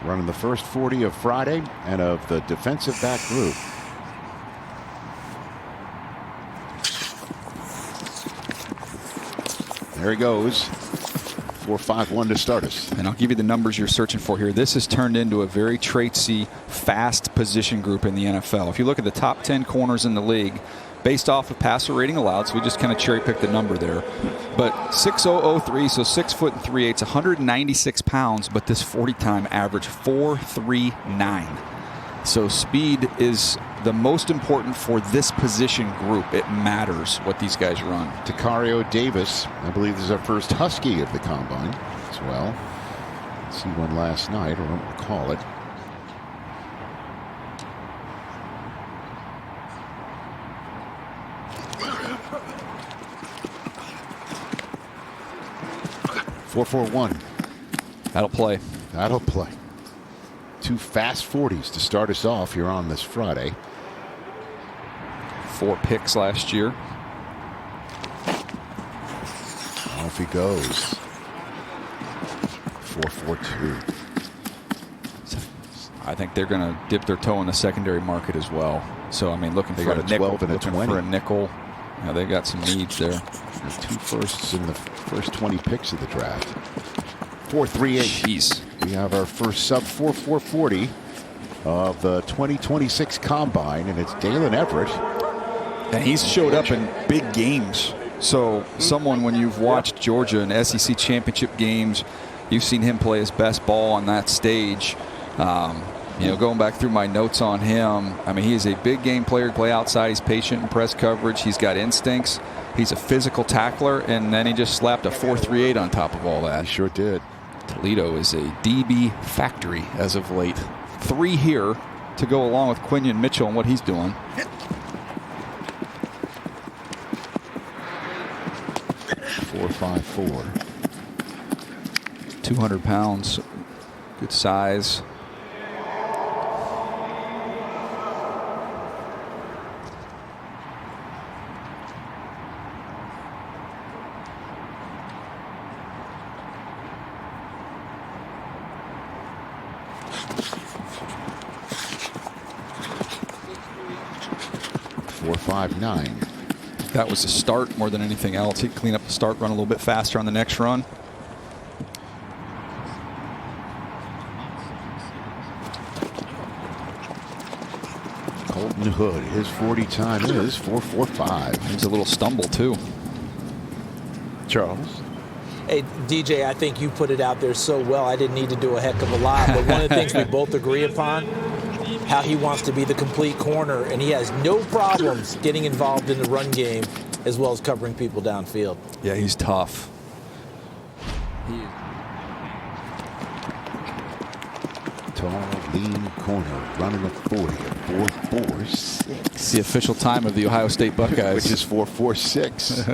running the first 40 of Friday and of the defensive back group. There he goes. 4-5-1 to start us. And I'll give you the numbers you're searching for here. This has turned into a very trait-y, fast position group in the NFL. If you look at the top 10 corners in the league, based off of passer rating allowed, so we just kind of cherry-picked the number there. But 6'0", so 6 foot and 3/8, 196 pounds, but this 40 time average 4.39. So speed is the most important for this position group. It matters what these guys run. Tacario Davis, I believe this is our first Husky of the Combine as well. See one last night, I don't recall it. .441. That'll play. That'll play. 2 fast 40s to start us off here on this Friday. 4 picks last year. Off he goes. 4.42. I think they're going to dip their toe in the secondary market as well. So, I mean, looking They for got a a nickel, 12 and a 20. for a nickel. You know, they got some needs there. There's 2 firsts in the first 20 picks of the draft. 4.38. Jeez. We have our first sub 4.40 of the 2026 Combine, and it's Dalen Everett. And he's showed up in big games. So someone, when you've watched Georgia in SEC championship games, you've seen him play his best ball on that stage. You know, going back through my notes on him, I mean, he is a big game player to play outside. He's patient in press coverage. He's got instincts. He's a physical tackler, and then he just slapped a 4.38 on top of all that. He sure did. Toledo is a DB factory as of late. 3 here to go along with Quinion Mitchell and what he's doing. 4.54. 200 pounds. Good size. That was a start more than anything else. He'd clean up the start, run a little bit faster on the next run. Colton Hood, his 40 time is 4.45. There's a little stumble too. Charles. Hey, DJ, I think you put it out there so well. I didn't need to do a heck of a lot. But one of the things we both agree upon, how he wants to be the complete corner, and he has no problems getting involved in the run game as well as covering people downfield. Yeah, he's tough. Tall, lean corner, running a 40 at 4.46. It's the official time of the Ohio State Buckeyes. Which is 4.46.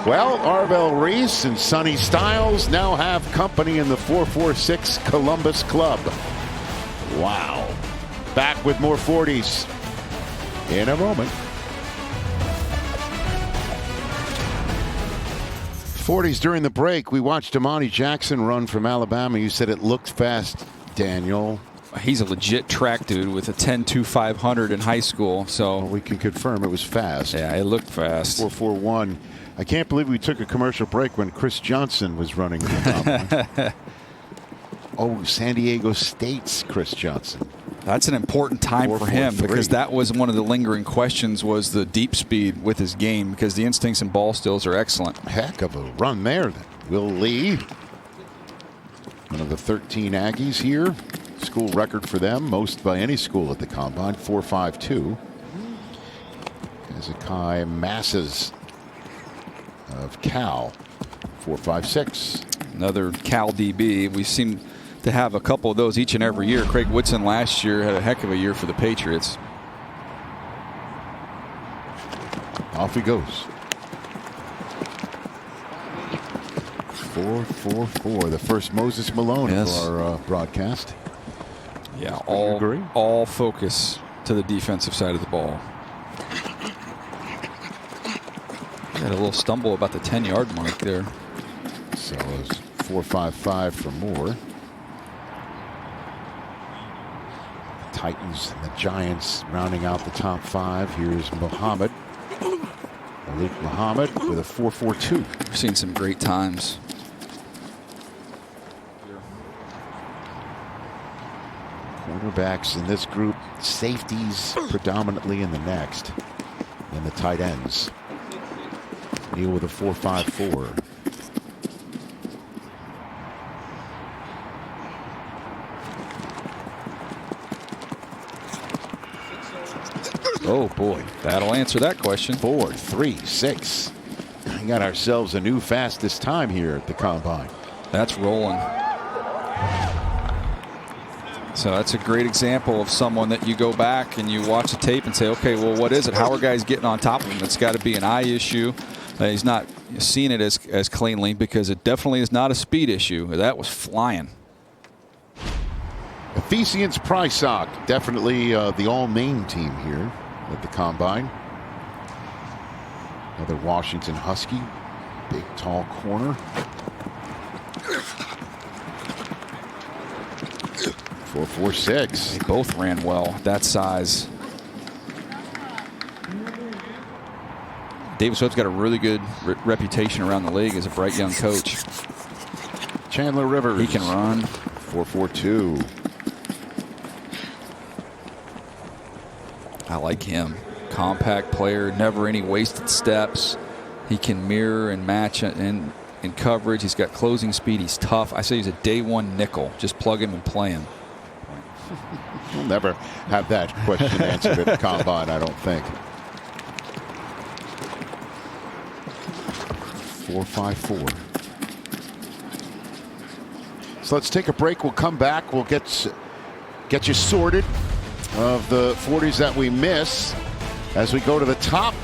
Well, Arvell Reese and Sonny Styles now have company in the 4.46 Columbus Club. Wow. Back with more 40s in a moment. 40s during the break. We watched Amani Jackson run from Alabama. You said it looked fast, Daniel. He's a legit track dude with a 10.2500 in high school. So well, we can confirm it was fast. Yeah, it looked fast. 4.41. I can't believe we took a commercial break when Chris Johnson was running the top. Oh, San Diego State's Chris Johnson. That's an important time for him, 4.43. because that was one of the lingering questions, was the deep speed with his game, because the instincts and ball stills are excellent. Heck of a run there. Then Will Lee, one of the 13 Aggies here. School record for them, most by any school at the Combine, 4.52. Hezekiah Masses of Cal, 4.56. Another Cal DB. We seem to have a couple of those each and every year. Craig Woodson last year had a heck of a year for the Patriots. Off he goes. 4.44. The first Moses Malone of our broadcast. Yeah, agree? all focus to the defensive side of the ball. Had a little stumble about the 10-yard mark there. So it's 4.55 for Moore. Titans and the Giants rounding out the top 5. Here's Muhammad. Malik Muhammad with a 4.42. We've seen some great times. Quarterbacks in this group, safeties predominantly in the next. And the tight ends. Neal with a 4.54. Oh boy, that'll answer that question. 4, 3, 6. We got ourselves a new fastest time here at the Combine. That's rolling. So that's a great example of someone that you go back and you watch the tape and say, okay, well, what is it? How are guys getting on top of him? It's got to be an eye issue. He's not seeing it as cleanly, because it definitely is not a speed issue. That was flying. Ephesians Prysock, definitely the all-main team here at the Combine. Another Washington Husky, big tall corner. 4.46. They both ran well at that size. Davis Webb's got a really good reputation around the league as a bright young coach. Chandler Rivers. He can run. 4.42. I like him. Compact player, never any wasted steps. He can mirror and match in coverage. He's got closing speed. He's tough. I say he's a day one nickel. Just plug him and play him. We'll never have that question answered at the Combine, I don't think. 4.54. So let's take a break. We'll come back. We'll get you sorted of the 40s that we miss as we go to the top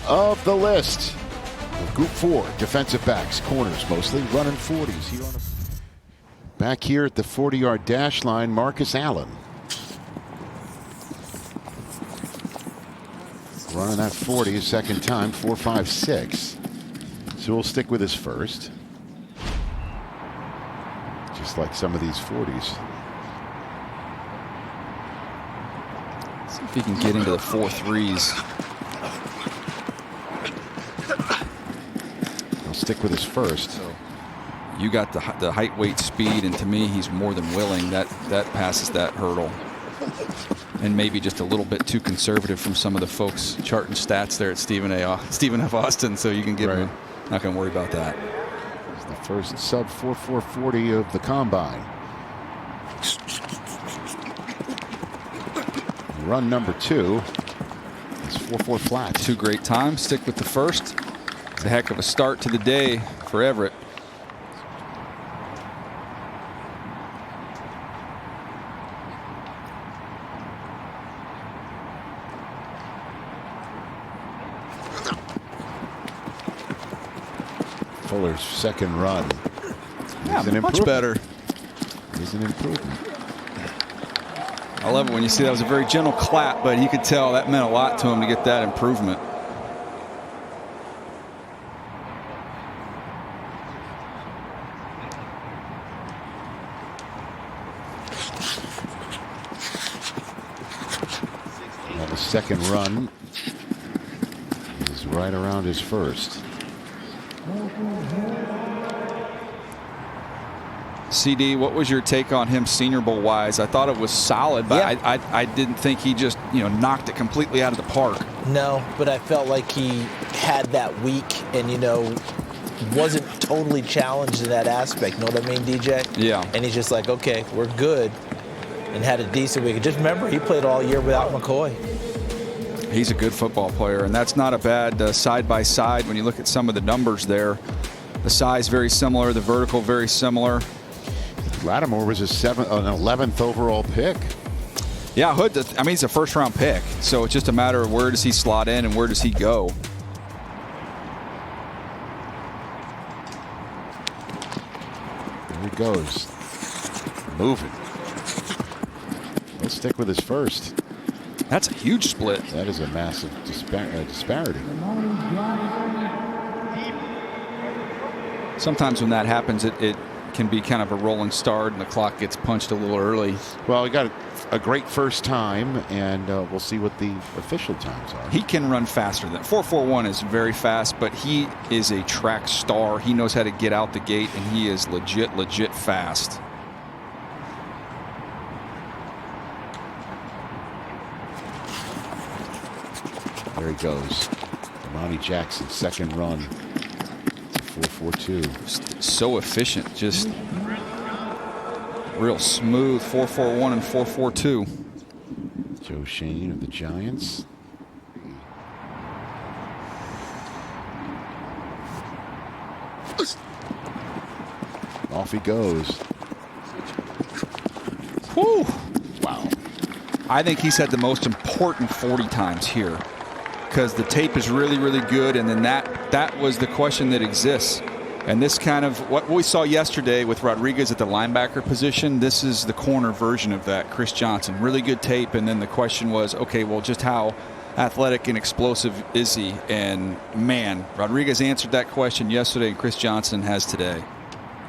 of the list. Group 4, defensive backs, corners mostly, running 40s. Back here at the 40-yard dash line, Marcus Allen. Running that 40 a second time, 4.56. So we'll stick with his first. Just like some of these 40s. See if he can get into the 4.3s. He'll stick with his first. So you got the height, weight, speed, and to me, he's more than willing. That passes that hurdle. And maybe just a little bit too conservative from some of the folks charting stats there at Stephen F. Austin, so you can give him. Not going to worry about that. It's the first sub 4.40 of the Combine. Run number 2 is 4.4 flat. 2 great times. Stick with the first. It's a heck of a start to the day for Everett. Fuller's second run. Yeah, much better. Is an improvement. I love it when you see that was a very gentle clap, but you could tell that meant a lot to him to get that improvement. Now the second run is right around his first. CD, what was your take on him Senior Bowl wise? I thought it was solid, but yeah. I didn't think he just knocked it completely out of the park. No, but I felt like he had that week and wasn't totally challenged in that aspect. You know what I mean, DJ? Yeah. And he's just like, okay, we're good, and had a decent week. Just remember, he played all year without McCoy. He's a good football player, and that's not a bad side-by-side when you look at some of the numbers there. The size very similar, the vertical very similar. Lattimore was an 11th overall pick. Yeah, Hood, he's a first-round pick, so it's just a matter of where does he slot in and where does he go. There he goes. Moving. Let's stick with his first. That's a huge split. That is a massive disparity. Sometimes when that happens, it can be kind of a rolling start and the clock gets punched a little early. Well, he got a great first time, and we'll see what the official times are. He can run faster than 4.41 is very fast, but he is a track star. He knows how to get out the gate, and he is legit fast. There he goes. Monty Jackson's second run. 4.42. So efficient, just real smooth. 4.41 and 4.42. Joe Shane of the Giants. Off he goes. Whew. Wow. I think he's had the most important 40 times here, because the tape is really good, and then that was the question that exists. And this kind of what we saw yesterday with Rodriguez at the linebacker position, this is the corner version of that. Chris Johnson, really good tape, and then the question was, okay, well, just how athletic and explosive is he? And man, Rodriguez answered that question yesterday, and Chris Johnson has today.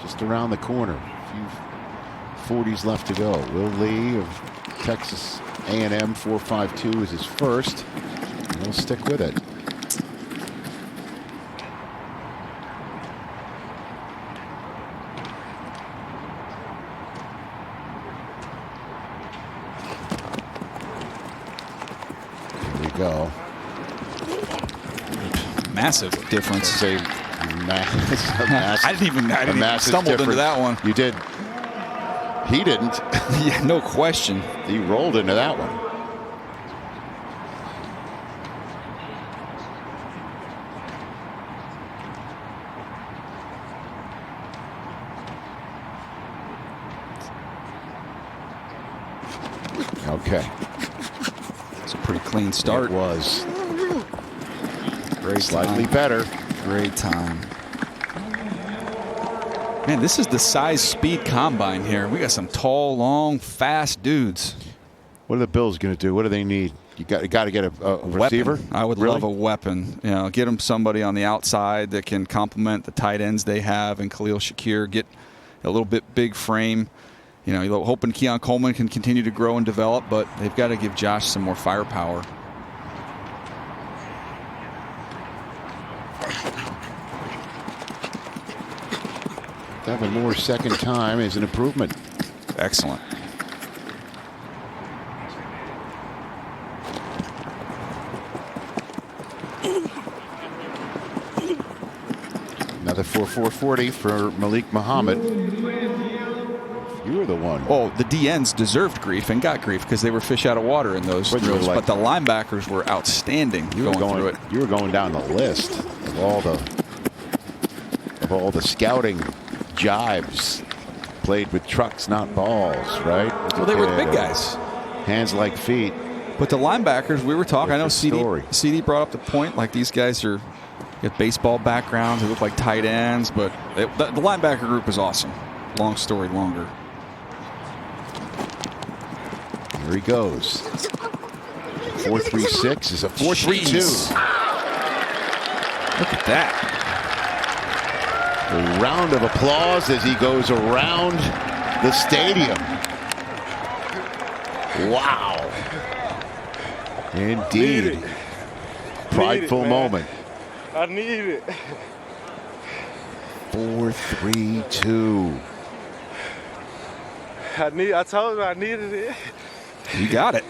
Just around the corner, a few 40s left to go. Will Lee of Texas A&M, 4.52 is his first. And he'll stick with it. Here we go. Massive difference. Say I didn't even stumbled into that one. You did. He didn't. Yeah, no question. He rolled into that one. Okay. It's a pretty clean start. It was. Great Slightly time. better. Great time. Man, this is the size speed combine here. We got some tall, long, fast dudes. What are the Bills going to do? What do they need? You got to get a receiver? Weapon. I would love a weapon. You know, get them somebody on the outside that can complement the tight ends they have, and Khalil Shakir, get a little bit big frame. You know, you're hoping Keon Coleman can continue to grow and develop, but they've got to give Josh some more firepower. Having more second time is an improvement. Excellent. Another 4.40 for Malik Muhammad. You were the one. Oh, the DNs deserved grief and got grief because they were fish out of water in those drills. But the linebackers were outstanding going through it. You were going down the list of all the scouting jibes. Played with trucks, not balls, right? Well, they were the big guys. Hands like feet. But the linebackers, we were talking. I know CD brought up the point, like these guys are got baseball backgrounds. They look like tight ends, but the linebacker group is awesome. Long story longer. Here he goes. 4.36 is a 4.32. Look at that. A round of applause as he goes around the stadium. Wow. Indeed. Prideful moment. I need it. 4.32. I told you I needed it. You got it.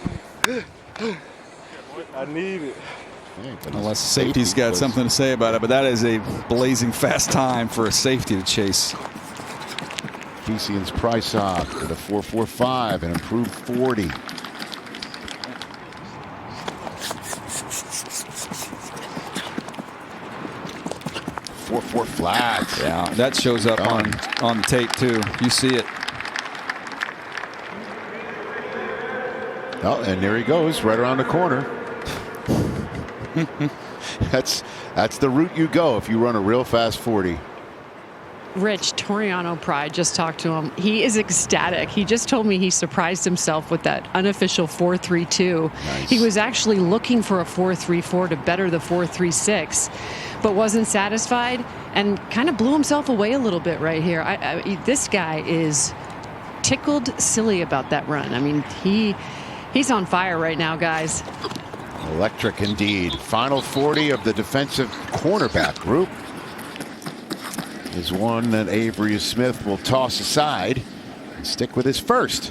I need it. Unless safety's got something to say about it, but that is a blazing fast time for a safety to chase. Fesian's price off with a 4.45, an improved 40. .44 flat. Yeah, that shows up on the tape too. You see it. Oh, and there he goes, right around the corner. That's the route you go if you run a real fast 40. Rich, Toriano Pride, just talked to him. He is ecstatic. He just told me he surprised himself with that unofficial 4.32. Nice. He was actually looking for a 4.34 to better the 4.36, but wasn't satisfied and kind of blew himself away a little bit right here. This guy is tickled silly about that run. I mean, he's on fire right now, guys. Electric indeed. Final 40 of the defensive cornerback group is one that Avery Smith will toss aside and stick with his first.